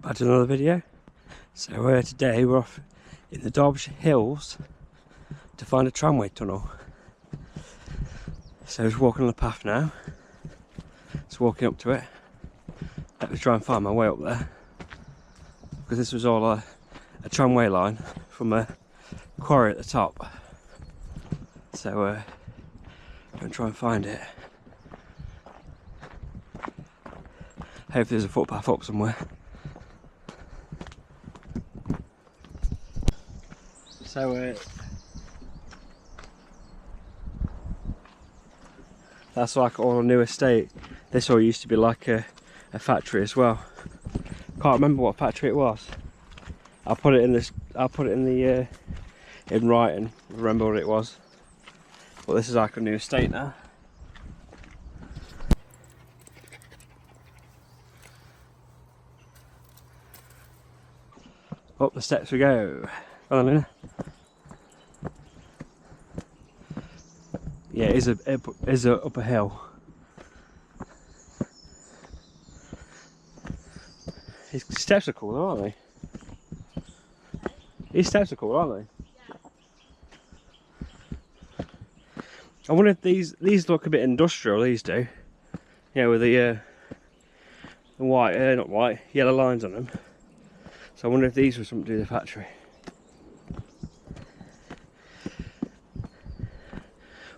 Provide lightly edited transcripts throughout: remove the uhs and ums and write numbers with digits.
back to another video. So today we're off in the Derbyshire hills to find a tramway tunnel. So just walking on the path now. Just walking up to it. Let me try and find my way up there, because this was all a tramway line from a quarry at the top. So I'm going to try and find it. Hopefully there's a footpath up somewhere. So that's like all a new estate. This all used to be like a factory as well. Can't remember what factory it was. I'll put it in this. I'll put it in the in writing. Remember what it was. But this is like a new estate now. Up the steps we go. Hold on a minute. Yeah, it is a up a hill. His steps are cool, aren't they? His steps are cool, aren't they? I wonder if these look a bit industrial. These do. Yeah, with the white, not white, yellow lines on them. So I wonder if these were something to do with the factory.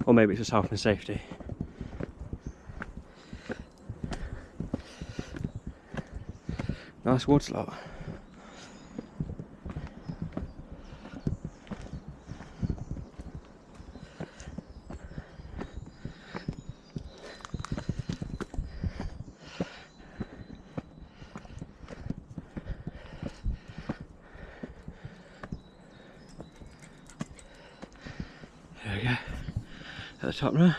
Or maybe it's just health and safety. Nice woods lot. There we go. At the top now.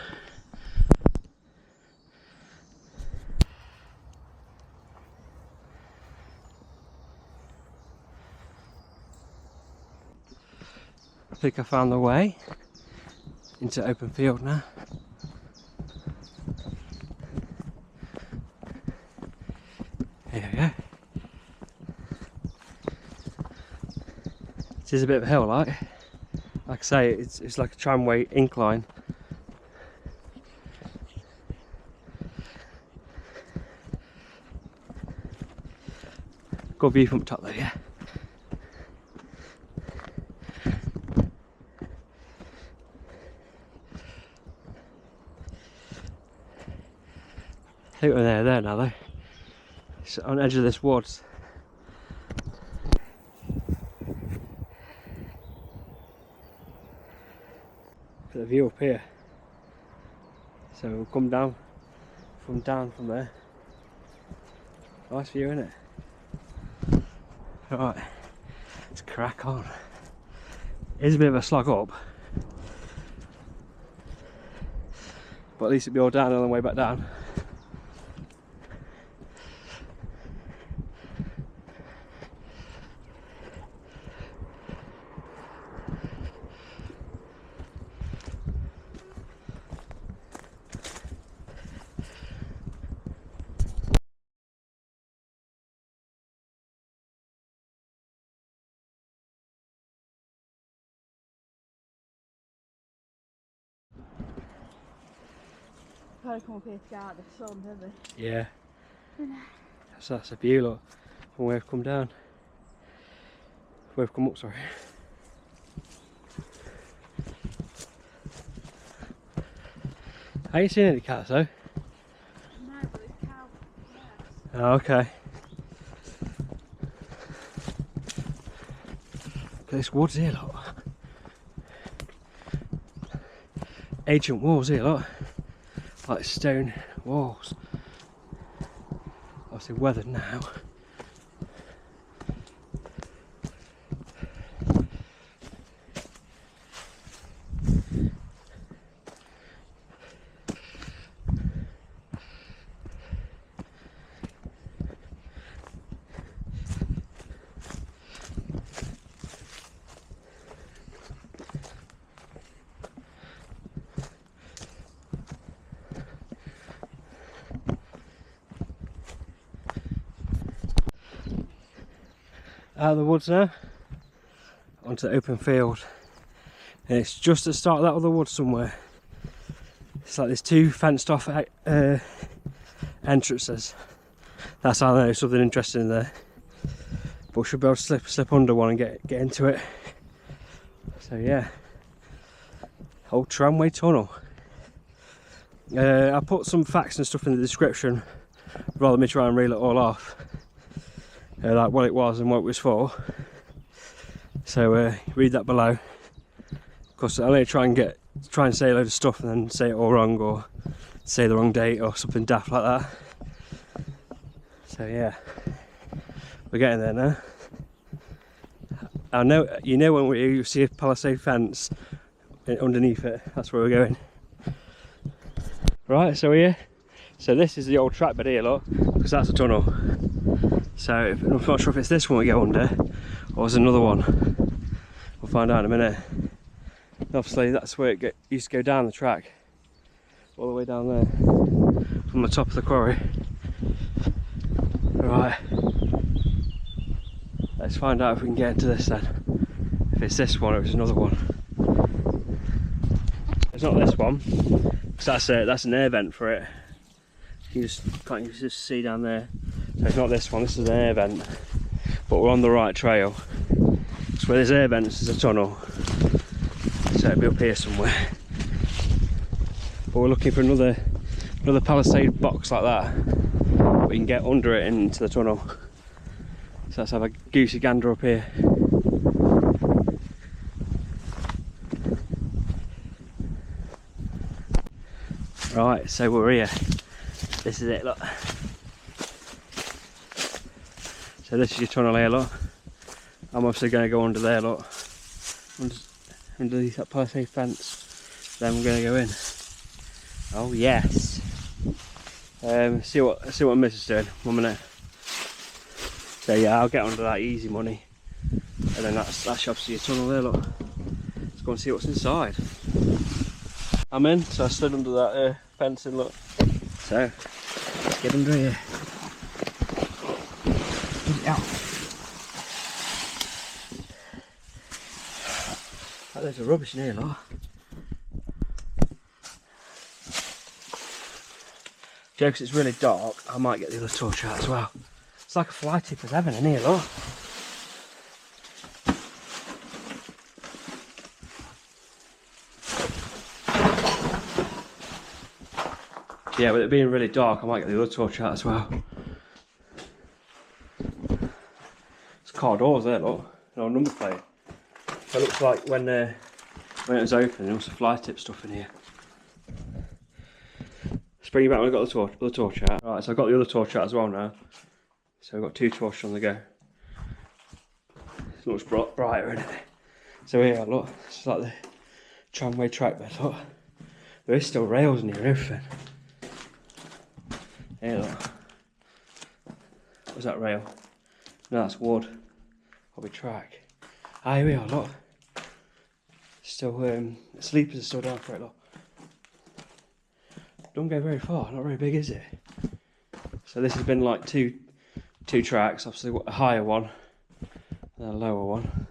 I think I found the way into open field now. There we go. It is a bit of a hill, like I say, it's like a tramway incline. Good view from the top there, yeah. I think we're there now though. It's on the edge of this woods. Look at the view up here. So we'll come down from there. Nice view, isn't it? Right, let's crack on. It's a bit of a slog up, but at least it'll be all down on the way back down. Gotta come up here to get out of the sun, don't they? Yeah. That's a view, look, from where we've come down. Where we've come up, sorry. I ain't seen any cats though. No, but there's cows. Yes. Oh, okay. Look at this woods here, look. Ancient walls here, look. Like stone walls. Obviously weathered now. out of the woods now, onto the open field. And it's just at the start of that other wood somewhere. It's like there's two fenced off entrances. That's how I know something interesting in there. But we should be able to slip under one and get into it. So yeah, old tramway tunnel. I put some facts and stuff in the description rather than me try and reel it all off. Like what it was and what it was for. So read that below. Because I'll only try and say a load of stuff and then say it all wrong or say the wrong date or something daft like that. So yeah, we're getting there now. I know, you know, when you see a palisade fence underneath it, that's where we're going. Right, so we're here. So this is the old track bed here, look, because that's a tunnel. So I'm not sure if it's this one we go under or there's another one. We'll find out in a minute. Obviously that's where it used to go down the track, all the way down there, from the top of the quarry. Right, let's find out if we can get into this then. If it's this one or if it's another one. It's not this one, because that's an air vent for it. Can't you just see down there? So it's not this one, this is an air vent. But we're on the right trail. So where there's air vents, there's a tunnel. So it'll be up here somewhere. But we're looking for another palisade box like that. We can get under it into the tunnel. So let's have a goosey gander up here. Right, so we're here. This is it, look. So this is your tunnel here, look. I'm obviously going to go under there, look. Underneath that palisade fence. Then we're going to go in. Oh yes. See what Miss is doing. 1 minute. So yeah, I'll get under that easy money. And then that's obviously your tunnel there, look. Let's go and see what's inside. I'm in, so I stood under that fence and look. So, let's get under here. Get it out. Oh, there's a rubbish in here, look. Jokes, it's really dark. I might get the other torch out as well. It's like a fly tip as heaven in here, look. Yeah, with it being really dark, I might get the other torch out as well. It's car doors there, look. No number plate. It looks like when it was open, there was some fly tip stuff in here. Let's bring it back when I got the other torch out. Right, so I've got the other torch out as well now. So I've got 2 torches on the go. It looks brighter, isn't it? So here, look, it's like the tramway track bed, look. There is still rails in here and everything. Here, look. What's that rail? No, that's wood. Probably track. Ah, here we are, look. Still, the sleepers are still down for it, look. Don't go very far, not very big, is it? So this has been like two tracks, obviously a higher one and a lower one.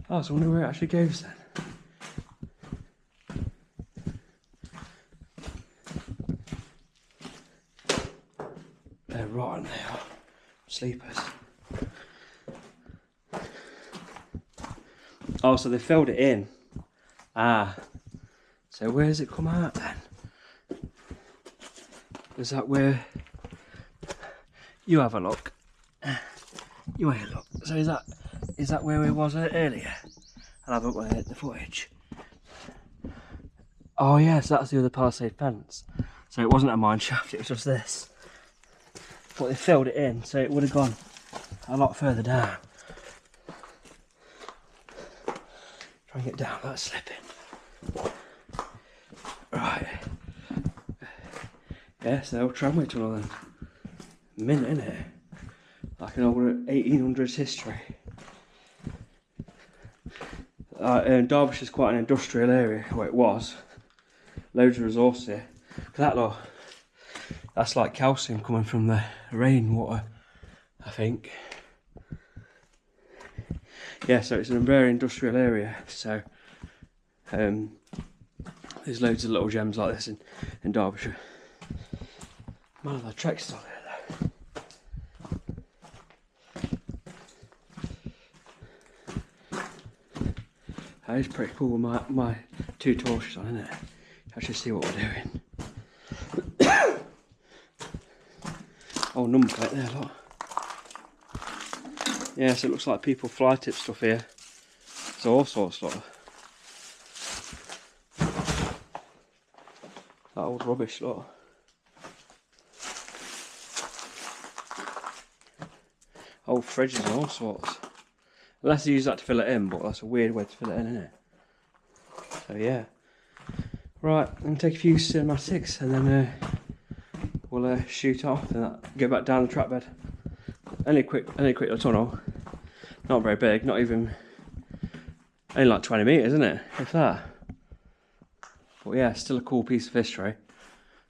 Oh, so I wonder where it actually goes then. They're rotten, they are. Sleepers. Oh, so they filled it in. Ah. So where does it come out then? Is that where... You have a look. You have a look. So is that where we was earlier? I'll have a look at the footage. Oh yes, that's the other palisade fence. So it wasn't a mine shaft, it was just this. But they filled it in, so it would have gone a lot further down. Try and get down without slipping. Right. Yes, the old tramway tunnel then. Mint, innit? Like an old 1800s history. Derbyshire's quite an industrial area, well it was. Loads of resource here. That lot, that's like calcium coming from the rainwater, I think. Yeah, so it's a very industrial area, so there's loads of little gems like this in Derbyshire. Man, the Trek still here though. That is pretty cool with my 2 torches on, isn't it? Actually see what we're doing. Oh, number plate there, look. Yeah, so it looks like people fly tip stuff here. There's all sorts, look. That old rubbish, look. Old fridges and all sorts. Unless you use that to fill it in, but that's a weird way to fill it in, isn't it? So yeah. Right, I'm going to take a few cinematics and then we'll shoot off and go back down the track bed. Only a quick little tunnel. Not very big, not even, only like 20 metres, isn't it? If that. But yeah, still a cool piece of history.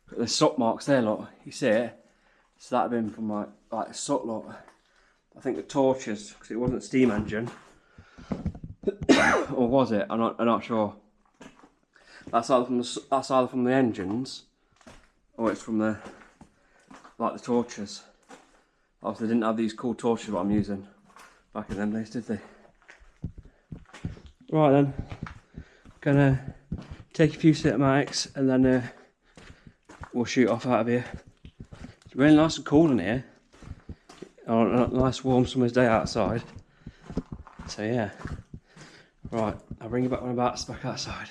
Got the soot marks there, look. You see it? So that had been from like soot, look. I think the torches, because it wasn't a steam engine. Or was it? I'm not sure. That's either from the engines, or it's from the torches. Obviously they didn't have these cool torches what I'm using back in them days, did they? Right then, gonna take a few cinematics and then we'll shoot off out of here. It's really nice and cool in here. On a nice warm summer's day outside. So yeah. Right, I'll bring you back when I'm back outside.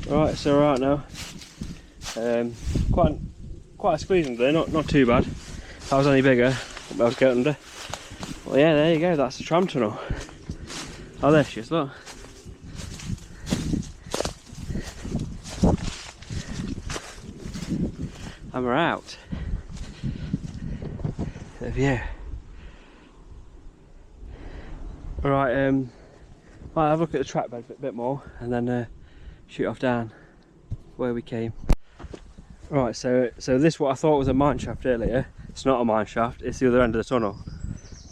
Right, so we're out now. Quite a squeeze under there, not too bad. If I was any bigger, I was getting under. Well yeah, there you go, that's the tram tunnel. Oh, there she is, look. And we're out. The view. Alright, might have a look at the track bed a bit more and then shoot off down where we came. Right, so this what I thought was a mine shaft earlier. It's not a mine shaft, it's the other end of the tunnel.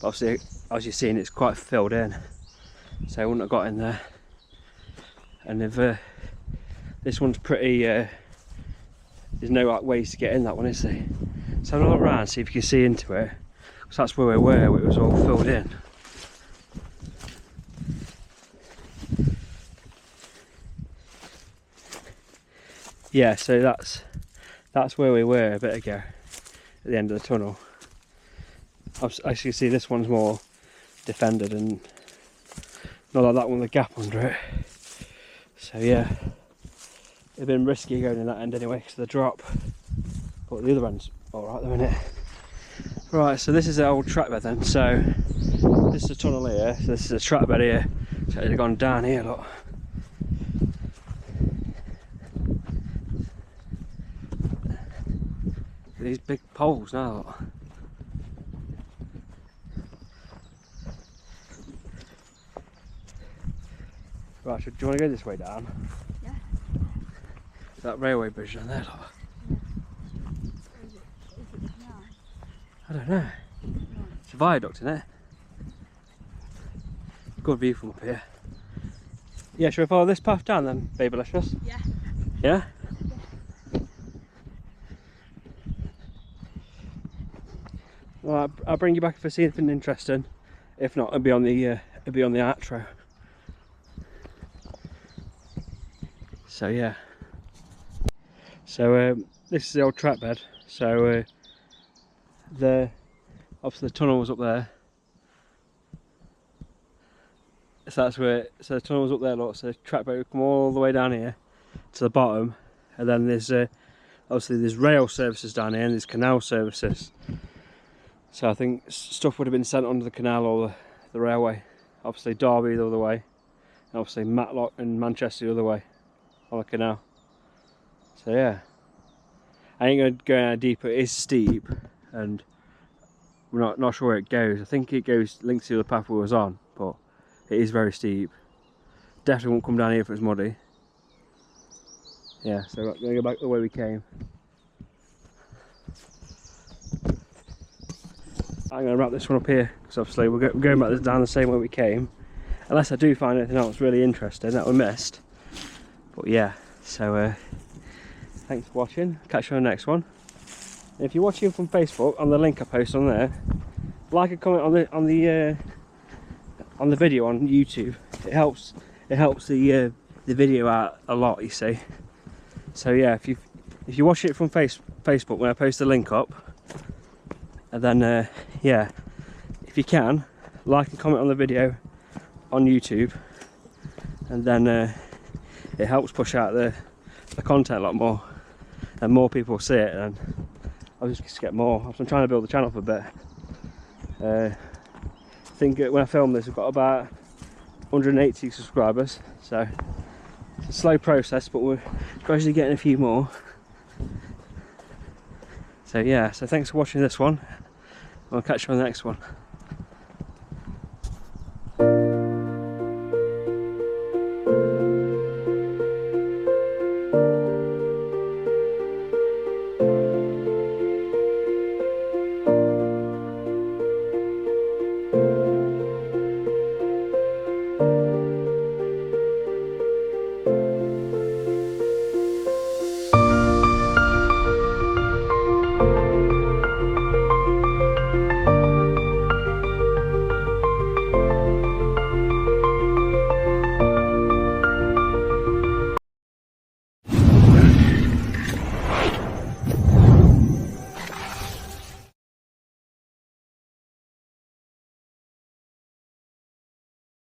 But obviously, as you've seen, it's quite filled in, so I wouldn't have got in there. And if this one's pretty, there's no like ways to get in that one, is there? So have a look around, see if you can see into it. Because that's where we were, it was all filled in. Yeah, so that's where we were a bit ago, at the end of the tunnel. As you can see, this one's more defended and not like that one with a gap under it. So yeah, it'd been risky going in that end anyway because of the drop. But the other end's alright at the minute. Right, so this is the old track bed then. So this is the tunnel here, so this is the track bed here. So it's gone down here, look. These big poles now, look. Right, so do you want to go this way down? Yeah. That railway bridge down there, look. Yeah. Is it now? I don't know. It's a viaduct, isn't it? Good view from up here. Yeah, shall we follow this path down then, Babylicious? Yeah. Yeah? Well, I'll bring you back if I see anything interesting. If not, it'll be on the outro. So yeah. So this is the old track bed. So obviously the tunnel was up there. So that's where, so the tunnel was up there, look, so the track boat would come all the way down here to the bottom, and then there's obviously there's rail services down here and there's canal services. So I think stuff would have been sent onto the canal or the railway. Obviously Derby the other way, and obviously Matlock and Manchester the other way on the canal. So yeah, I ain't going to go any deeper. It is steep and we're not sure where it goes. I think it goes links to the path we was on, but it is very steep. Definitely won't come down here if it's muddy. Yeah, so we're going to go back the way we came. I'm going to wrap this one up here because obviously we're going back down the same way we came, unless I do find anything else really interesting that we missed. But yeah, so thanks for watching. Catch you on the next one. And if you're watching from Facebook, on the link I post on there, like and comment on the video on YouTube. It helps the video out a lot, you see. So yeah, if you watch it from Facebook when I post the link up, and then yeah, if you can, like and comment on the video on YouTube, and then it helps push out the content a lot more, and more people see it, and I'll just get more. I'm trying to build the channel up a bit. I think when I film this, we've got about 180 subscribers, so it's a slow process, but we're gradually getting a few more. So yeah, so thanks for watching this one. I'll catch you on the next one.